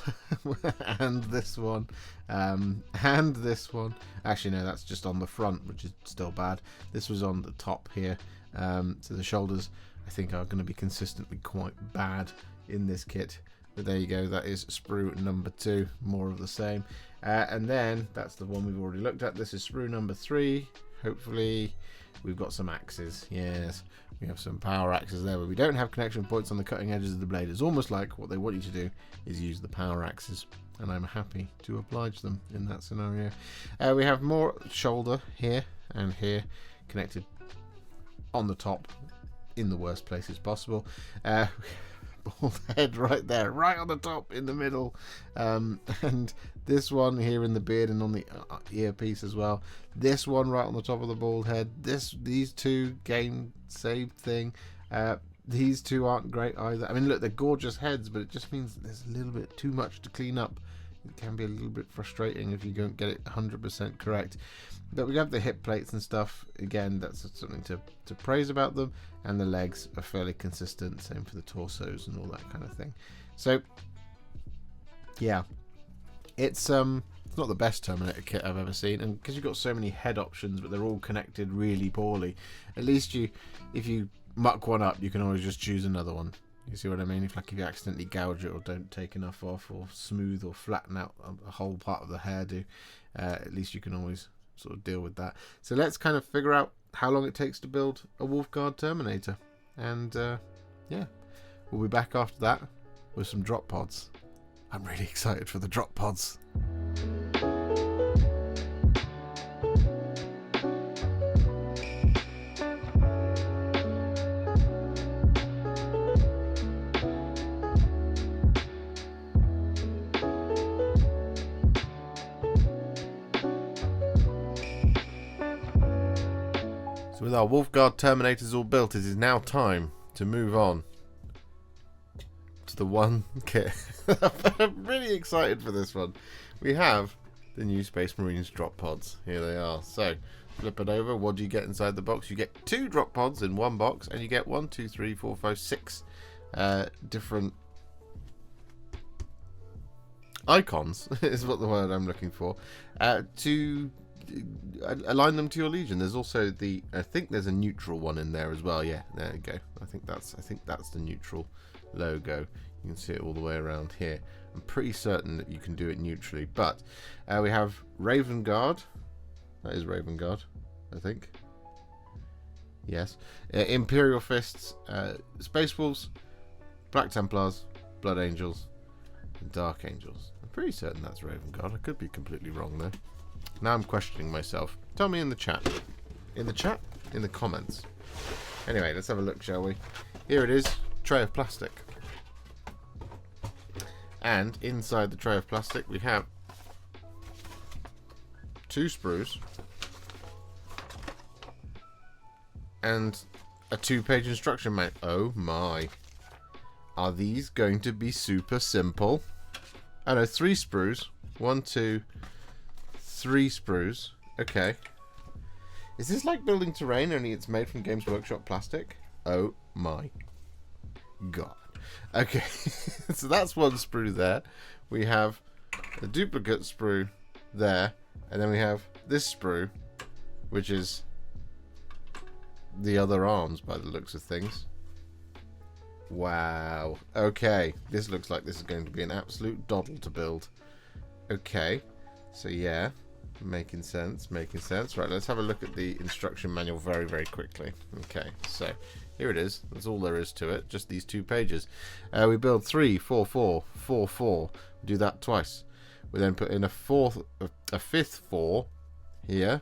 And this one. And this one. Actually, no, that's just on the front, which is still bad. This was on the top here. So the shoulders, I think, are going to be consistently quite bad in this kit. But there you go, that is Sprue number 2, more of the same. And then, that's the one we've already looked at. This is Sprue number 3. Hopefully, we've got some axes. Yes, we have some power axes there, but we don't have connection points on the cutting edges of the blade. It's almost like what they want you to do is use the power axes, and I'm happy to oblige them in that scenario. We have more shoulder here and here, connected on the top in the worst places possible. Bald head right there, right on the top in the middle, and this one here in the beard and on the earpiece as well. This one right on the top of the bald head. These two game saved thing. These two aren't great either. I mean, look, they're gorgeous heads, but it just means that there's a little bit too much to clean up. It can be a little bit frustrating if you don't get it 100% correct. But we have the hip plates and stuff. Again, that's something to praise about them. And the legs are fairly consistent. Same for the torsos and all that kind of thing. So, yeah. It's not the best Terminator kit I've ever seen. And because you've got so many head options, but they're all connected really poorly. At least if you muck one up, you can always just choose another one. You see what I mean? If you accidentally gouge it or don't take enough off or smooth or flatten out a whole part of the hairdo, at least you can always sort of deal with that. So let's kind of figure out how long it takes to build a Wolfguard Terminator. And yeah, we'll be back after that with some drop pods. I'm really excited for the drop pods. So with our Wolfguard Terminators all built, it is now time to move on to the one kit. I'm really excited for this one. We have the new Space Marines drop pods. Here they are. So flip it over. What do you get inside the box? You get 2 drop pods in one box, and you get 1, 2, 3, 4, 5, 6 different icons is what the word I'm looking for, to align them to your Legion. There's also I think there's a neutral one in there as well. Yeah, there you go. I think that's the neutral logo. You can see it all the way around here. I'm pretty certain that you can do it neutrally, but we have Raven Guard. That is Raven Guard, I think. Yes. Imperial Fists, Space Wolves, Black Templars, Blood Angels, and Dark Angels. I'm pretty certain that's Raven Guard. I could be completely wrong though. Now I'm questioning myself. Tell me in the chat. In the chat? In the comments. Anyway, let's have a look, shall we? Here it is. Tray of plastic. And inside the tray of plastic we have 2 sprues and a 2-page instruction manual. Oh my. Are these going to be super simple? Oh no, 3 sprues. 1, 2, 3 sprues. Okay. Is this like building terrain, only it's made from Games Workshop plastic? Oh my god. Okay. So that's 1 sprue there. We have a duplicate sprue there. And then we have this sprue, which is the other arms by the looks of things. Wow. Okay. This looks like this is going to be an absolute doddle to build. Okay. So yeah. Making sense, making sense. Right, let's have a look at the instruction manual very, very quickly. Okay, so here it is. That's all there is to it. Just these 2 pages. We build 3, 4, 4, 4, 4. We do that twice. We then put in a 5th 4 here.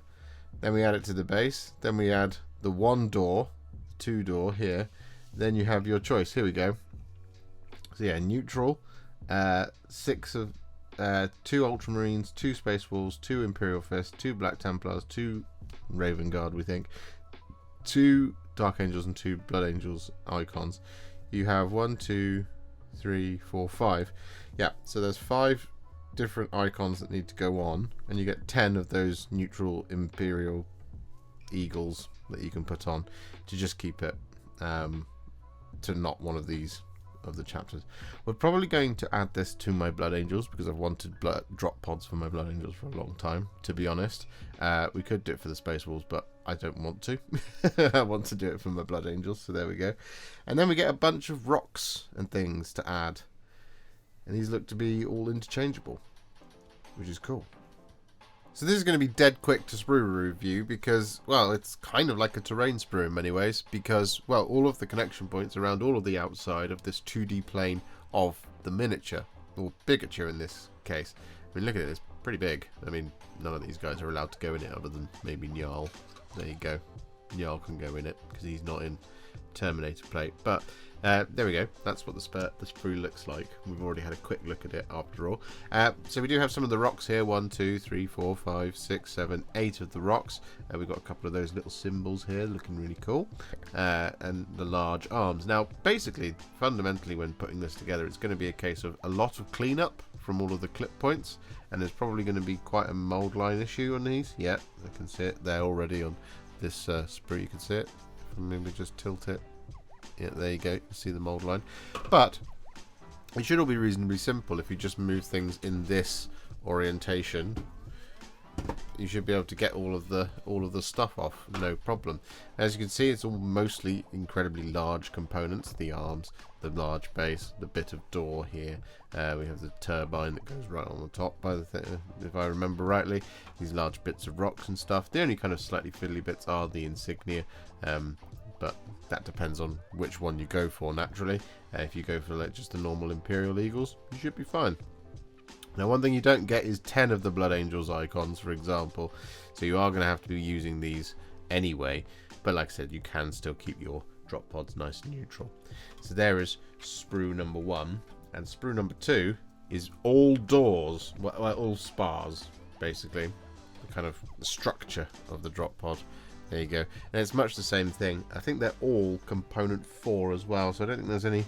Then we add it to the base. Then we add the 1 door, 2 door here. Then you have your choice. Here we go. So yeah, neutral 6 of 2 Ultramarines, 2 Space Wolves, 2 Imperial Fists, 2 Black Templars, 2 Raven Guard, we think, 2 Dark Angels and 2 Blood Angels icons. You have 1, 2, 3, 4, 5. Yeah, so there's 5 different icons that need to go on, and you get 10 of those neutral Imperial Eagles that you can put on to just keep it to not one of these of the chapters. We're probably going to add this to my Blood Angels because I've wanted drop pods for my Blood Angels for a long time, to be honest. We could do it for the Space Wolves, but I don't want to. I want to do it for my Blood Angels, so there we go. And then we get a bunch of rocks and things to add, and these look to be all interchangeable, which is cool. So this is going to be dead quick to sprue review because, well, it's kind of like a terrain sprue in many ways because, well, all of the connection points around all of the outside of this 2D plane of the miniature, or bigature in this case. I mean, look at it, it's pretty big. I mean, none of these guys are allowed to go in it other than maybe Njal. There you go. Njal can go in it because he's not in Terminator plate. But there we go. That's what the sprue looks like. We've already had a quick look at it after all. So we do have some of the rocks here. 1, 2, 3, 4, 5, 6, 7, 8 of the rocks. We've got a couple of those little symbols here looking really cool. And the large arms. Now, basically, fundamentally, when putting this together, it's going to be a case of a lot of cleanup from all of the clip points. And there's probably going to be quite a mold line issue on these. Yeah, I can see it there already on this sprue. You can see it. Maybe just tilt it. Yeah, there you go. You see the mold line. But it should all be reasonably simple if you just move things in this orientation. You should be able to get all of the stuff off, no problem. As you can see, it's all mostly incredibly large components. The arms, the large base, the bit of door here. We have the turbine that goes right on the top, if I remember rightly. These large bits of rocks and stuff. The only kind of slightly fiddly bits are the insignia, but that depends on which one you go for, naturally. If you go for like just the normal Imperial Eagles, you should be fine. Now, one thing you don't get is 10 of the Blood Angels icons, for example. So you are going to have to be using these anyway. But like I said, you can still keep your drop pods nice and neutral. So there is sprue number 1. And sprue number 2 is all doors, well, all spars, basically. The kind of structure of the drop pod. There you go. And it's much the same thing. I think they're all component 4 as well. So I don't think there's any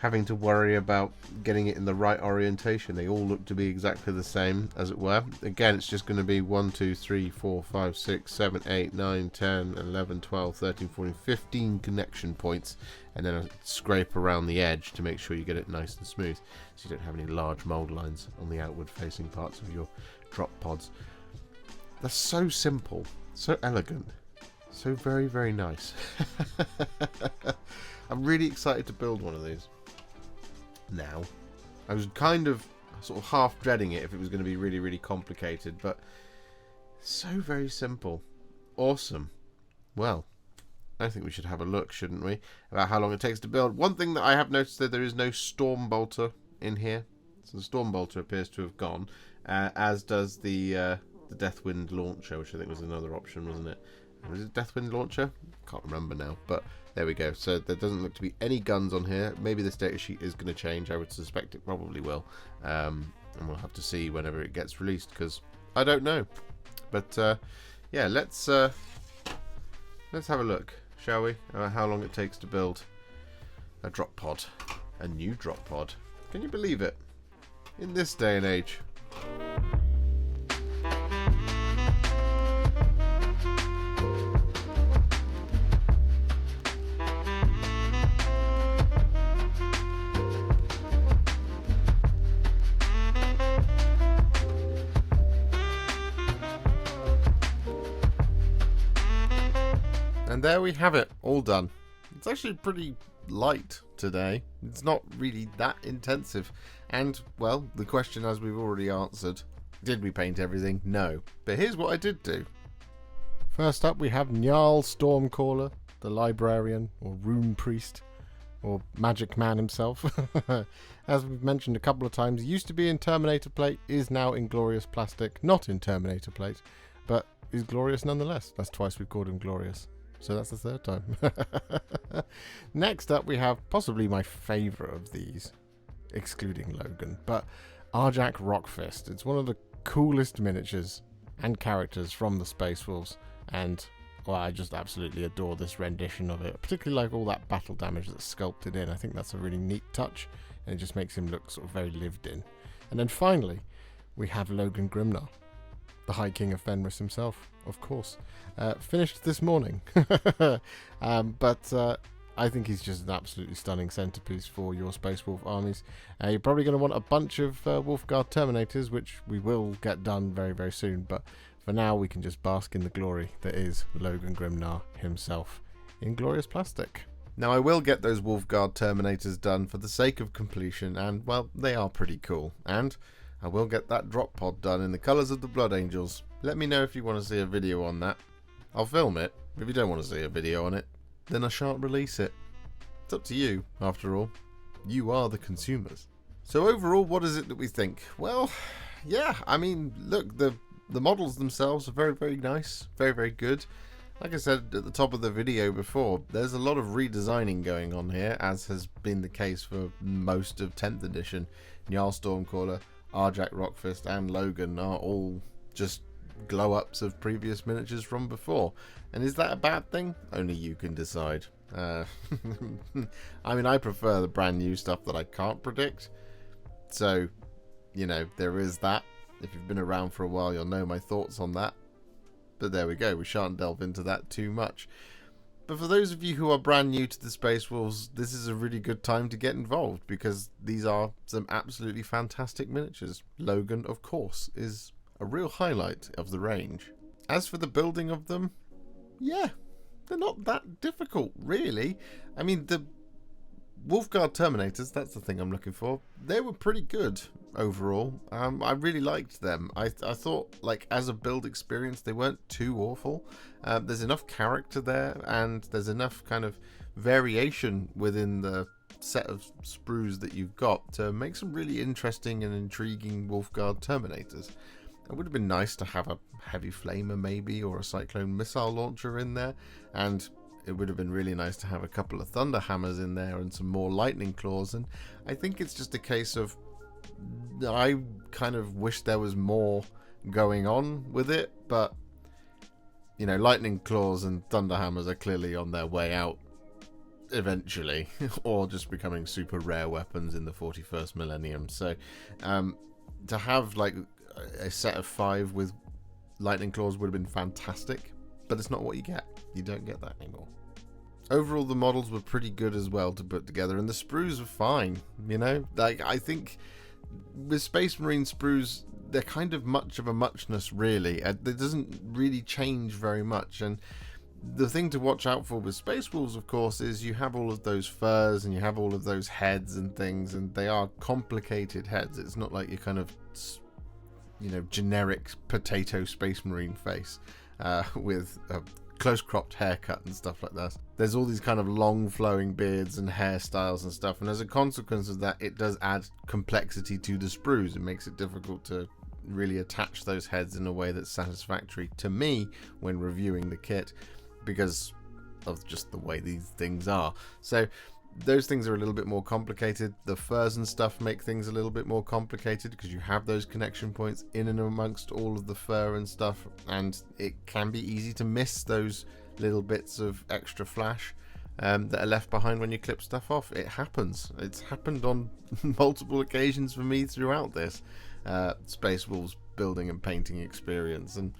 having to worry about getting it in the right orientation. They all look to be exactly the same, as it were. Again, it's just going to be 1, 2, 3, 4, 5, 6, 7, 8, 9, 10, 11, 12, 13, 14, 15 connection points, and then a scrape around the edge to make sure you get it nice and smooth, so you don't have any large mold lines on the outward facing parts of your drop pods. That's so simple, so elegant, so very, very nice. I'm really excited to build one of these. Now, I was kind of sort of half dreading it if it was going to be really, really complicated, but so very simple. Awesome. Well, I think we should have a look, shouldn't we, about how long it takes to build. One thing that I have noticed, that there is no storm bolter in here. So the storm bolter appears to have gone, as does the Deathwind launcher, which I think was another option, wasn't it? Was it Deathwind launcher? Can't remember now, but there we go. So there doesn't look to be any guns on here. Maybe this data sheet is going to change. I would suspect it probably will. And we'll have to see whenever it gets released, because I don't know. But yeah, let's have a look, shall we? How long it takes to build a drop pod, a new drop pod. Can you believe it? In this day and age. And there we have it, all done. It's actually pretty light today. It's not really that intensive. And, well, the question, as we've already answered, did we paint everything? No. But here's what I did do. First up, we have Njal Stormcaller, the librarian, or rune priest, or magic man himself. As we've mentioned a couple of times, used to be in Terminator plate, is now in Glorious plastic, not in Terminator plate, but is glorious nonetheless. That's twice we've called him glorious. So that's the third time. Next up, we have possibly my favourite of these. excluding Logan, but Arjac Rockfist. It's one of the coolest miniatures and characters from the Space Wolves, and well, I just absolutely adore this rendition of it. Particularly like all that battle damage that's sculpted in. I think that's a really neat touch, and it just makes him look sort of very lived in. And then finally, we have Logan Grimnar, the High King of Fenris himself, of course. Finished this morning. But I think he's just an absolutely stunning centerpiece for your Space Wolf armies. You're probably going to want a bunch of Wolfguard Terminators, which we will get done very, very soon. But for now, we can just bask in the glory that is Logan Grimnar himself in glorious plastic. Now, I will get those Wolfguard Terminators done for the sake of completion, and, well, they are pretty cool. And I will get that drop pod done in the colours of the Blood Angels. Let me know if you want to see a video on that. I'll film it. If you don't want to see a video on it, then I shan't release it. It's up to you, after all. You are the consumers. So overall, what is it that we think? Well, yeah, I mean, look, the models themselves are very, very nice. Very, very good. Like I said at the top of the video before, there's a lot of redesigning going on here, as has been the case for most of 10th edition. Njal Stormcaller, Arjac Rockfist and Logan are all just glow-ups of previous miniatures from before. And is that a bad thing? Only you can decide. I mean, I prefer the brand new stuff that I can't predict. So, you know, there is that. If you've been around for a while, you'll know my thoughts on that. But there we go. We shan't delve into that too much. But for those of you who are brand new to the Space Wolves, this is a really good time to get involved, because these are some absolutely fantastic miniatures. Logan, of course, is a real highlight of the range. As for the building of them, yeah, they're not that difficult, really. I mean, the Wolfguard Terminators, that's the thing I'm looking for, they were pretty good overall. I really liked them. I thought, like, as a build experience, they weren't too awful. There's enough character there, and there's enough kind of variation within the set of sprues that you've got to make some really interesting and intriguing Wolfguard Terminators. It would have been nice to have a heavy flamer maybe, or a cyclone missile launcher in there, and it would have been really nice to have a couple of thunder hammers in there and some more lightning claws. And I think it's just a case of, I kind of wish there was more going on with it, but you know, lightning claws and thunder hammers are clearly on their way out eventually, or just becoming super rare weapons in the 41st millennium. So to have like a set of 5 with lightning claws would have been fantastic, but it's not what you get. You don't get that anymore. Overall, the models were pretty good as well to put together, and the sprues were fine. You know, like, I think with Space Marine sprues, they're kind of much of a muchness, really. It doesn't really change very much. And the thing to watch out for with Space Wolves, of course, is you have all of those furs and you have all of those heads and things, and they are complicated heads. It's not like your kind of, you know, generic potato Space Marine face with a close cropped haircut and stuff like that. There's all these kind of long flowing beards and hairstyles and stuff, and as a consequence of that, it does add complexity to the sprues. It makes it difficult to really attach those heads in a way that's satisfactory to me when reviewing the kit, because of just the way these things are. So those things are a little bit more complicated. The furs and stuff make things a little bit more complicated because you have those connection points in and amongst all of the fur and stuff, and it can be easy to miss those little bits of extra flash that are left behind when you clip stuff off. It happens. It's happened on multiple occasions for me throughout this Space Wolves building and painting experience. And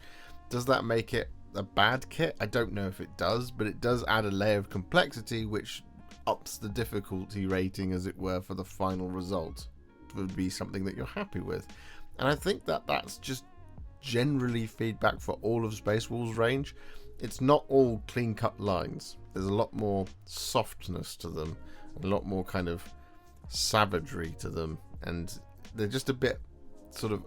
does that make it a bad kit? I don't know if it does, but it does add a layer of complexity which ups the difficulty rating, as it were, for the final result. It would be something that you're happy with. And I think that that's just generally feedback for all of Space Wolves range. It's not all clean cut lines. There's a lot more softness to them, a lot more kind of savagery to them, and they're just a bit sort of,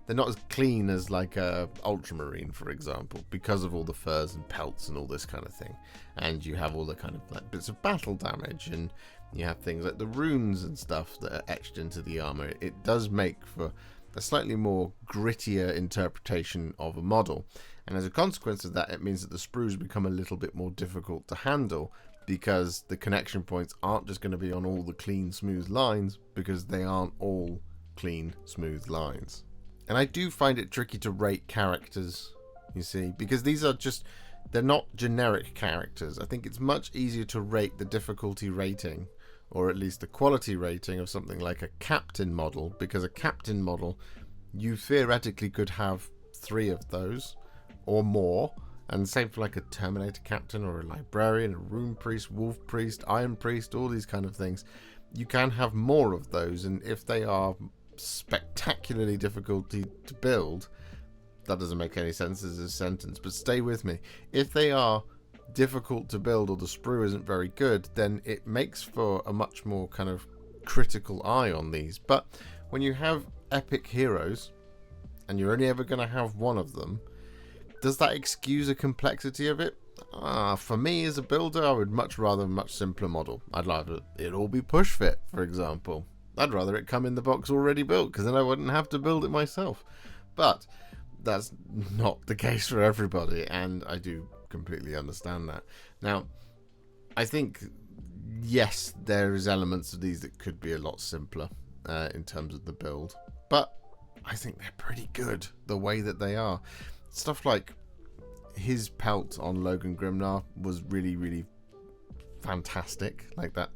they're not as clean as like a Ultramarine, for example, because of all the furs and pelts and all this kind of thing. And you have all the kind of like bits of battle damage, and you have things like the runes and stuff that are etched into the armor. It does make for a slightly more grittier interpretation of a model. And as a consequence of that, it means that the sprues become a little bit more difficult to handle, because the connection points aren't just going to be on all the clean, smooth lines, because they aren't all clean, smooth lines. And I do find it tricky to rate characters, you see, because these are just, they're not generic characters. I think it's much easier to rate the difficulty rating, or at least the quality rating of something like a captain model, because a captain model, you theoretically could have 3 of those or more. And same for like a Terminator captain or a librarian, a rune priest, wolf priest, iron priest, all these kind of things. You can have more of those, and if they are spectacularly difficult to build, that doesn't make any sense as a sentence, but stay with me. If they are difficult to build or the sprue isn't very good, then it makes for a much more kind of critical eye on these. But when you have epic heroes and you're only ever going to have one of them, does that excuse a complexity of it? For me as a builder, I would much rather a much simpler model. I'd rather it all be push fit, for example. I'd rather it come in the box already built, because then I wouldn't have to build it myself. But that's not the case for everybody, and I do completely understand that. Now, I think, yes, there is elements of these that could be a lot simpler in terms of the build, but I think they're pretty good the way that they are. Stuff like his pelt on Logan Grimnar was really, really fantastic. Like that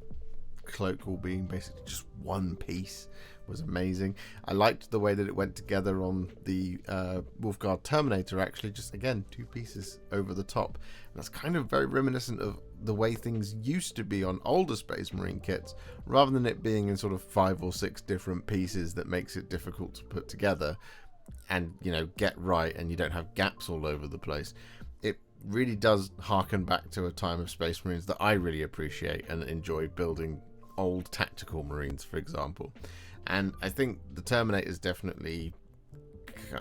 cloak all being basically just one piece was amazing. I liked the way that it went together on the Wolfguard Terminator, actually, just again 2 pieces over the top. And that's kind of very reminiscent of the way things used to be on older Space Marine kits, rather than it being in sort of 5 or 6 different pieces that makes it difficult to put together and, you know, get right, and you don't have gaps all over the place. It really does harken back to a time of Space Marines that I really appreciate and enjoy building old tactical Marines, for example. And I think the Terminators definitely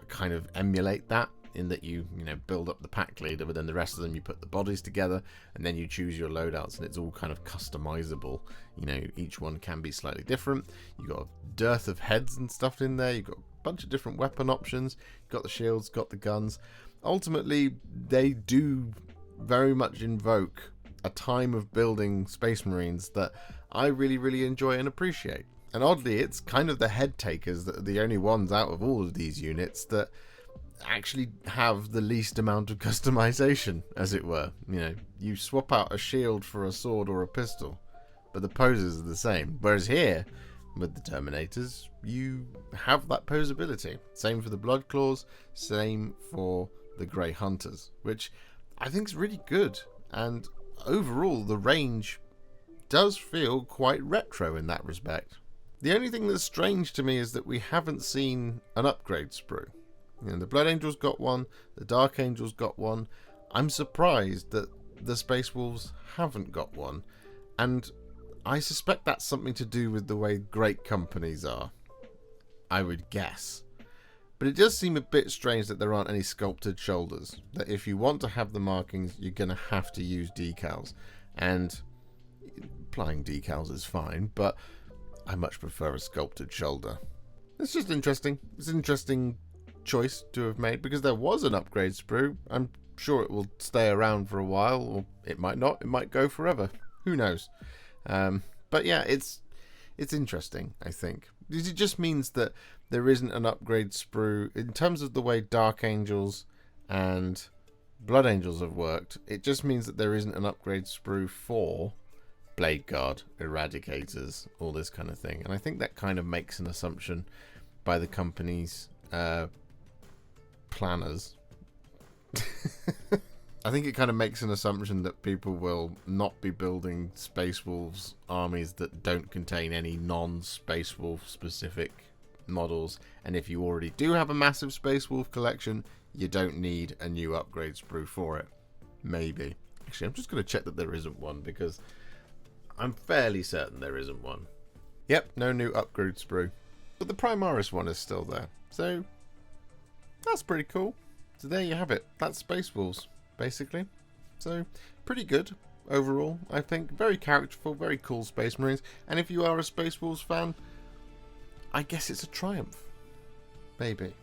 kind of emulate that, in that you build up the pack leader, but then the rest of them you put the bodies together, and then you choose your loadouts, and it's all kind of customizable. You know, each one can be slightly different. You've got a dearth of heads and stuff in there. You've got a bunch of different weapon options. You've got the shields, got the guns. Ultimately, they do very much invoke a time of building Space Marines that I really, really enjoy and appreciate. And oddly, it's kind of the head takers that are the only ones out of all of these units that actually have the least amount of customization, as it were. You know, you swap out a shield for a sword or a pistol, but the poses are the same. Whereas here, with the Terminators, you have that posability. Same for the Blood Claws, same for the Grey Hunters, which I think is really good. And overall, the range does feel quite retro in that respect. The only thing that's strange to me is that we haven't seen an upgrade sprue. You know, the Blood Angels got one, the Dark Angels got one. I'm surprised that the Space Wolves haven't got one, and I suspect that's something to do with the way great companies are, I would guess. But it does seem a bit strange that there aren't any sculpted shoulders, that if you want to have the markings, you're going to have to use decals. And applying decals is fine, but I much prefer a sculpted shoulder. It's just interesting. It's an interesting choice to have made, because there was an upgrade sprue. I'm sure it will stay around for a while, or it might not. It might go forever. Who knows? But yeah, it's interesting, I think. It just means that there isn't an upgrade sprue in terms of the way Dark Angels and Blood Angels have worked. It just means that there isn't an upgrade sprue for Blade Guard, Eradicators, all this kind of thing. And I think that kind of makes an assumption by the company's planners. I think it kind of makes an assumption that people will not be building Space Wolves armies that don't contain any non-Space Wolf specific models. And if you already do have a massive Space Wolf collection, you don't need a new upgrade sprue for it. Maybe. Actually, I'm just going to check that there isn't one, because I'm fairly certain there isn't one. Yep, no new upgrade sprue. But the Primaris one is still there. So that's pretty cool. So there you have it. That's Space Wolves, basically. So pretty good overall, I think. Very characterful, very cool Space Marines. And if you are a Space Wolves fan, I guess it's a triumph. Maybe.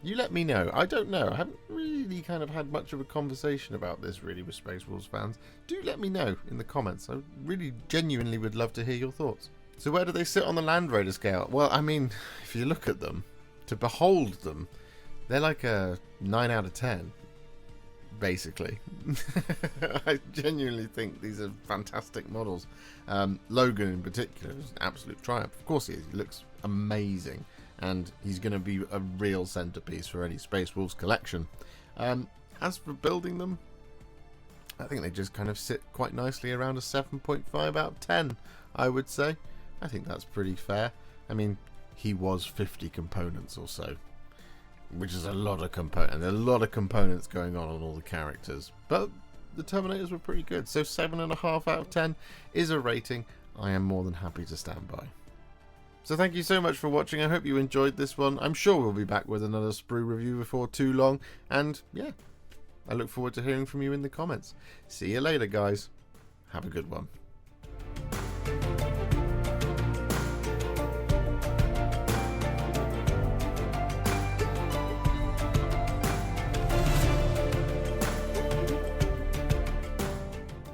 You let me know. I don't know. I haven't really kind of had much of a conversation about this really with Space Wolves fans. Do let me know in the comments. I really genuinely would love to hear your thoughts. So where do they sit on the Land Raider scale? Well, I mean, if you look at them, to behold them, they're like a 9 out of 10, basically. I genuinely think these are fantastic models. Logan in particular is an absolute triumph. Of course he is. He looks amazing. And he's going to be a real centerpiece for any Space Wolves collection. As for building them, I think they just kind of sit quite nicely around a 7.5 out of 10, I would say. I think that's pretty fair. I mean, he was 50 components or so, which is a lot of components going on all the characters. But the Terminators were pretty good, so 7.5 out of 10 is a rating I am more than happy to stand by. So thank you so much for watching. I hope you enjoyed this one. I'm sure we'll be back with another Sprue review before too long. And yeah, I look forward to hearing from you in the comments. See you later, guys. Have a good one.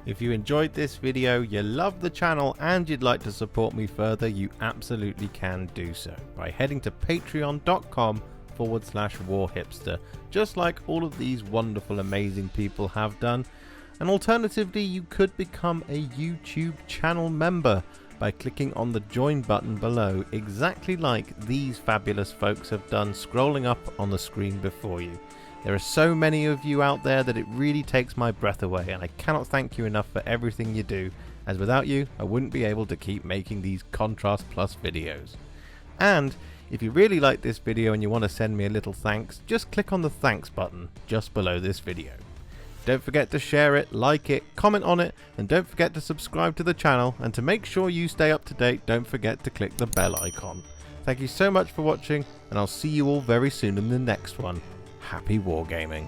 If you enjoyed this video, you love the channel and you'd like to support me further, you absolutely can do so by heading to patreon.com/warhipster, just like all of these wonderful, amazing people have done. And alternatively, you could become a YouTube channel member by clicking on the join button below, exactly like these fabulous folks have done, scrolling up on the screen before you. There are so many of you out there that it really takes my breath away, and I cannot thank you enough for everything you do, as without you I wouldn't be able to keep making these Contrast Plus videos. And if you really like this video and you want to send me a little thanks, just click on the thanks button just below this video. Don't forget to share it, like it, comment on it, and don't forget to subscribe to the channel, and to make sure you stay up to date, don't forget to click the bell icon. Thank you so much for watching, and I'll see you all very soon in the next one. Happy wargaming.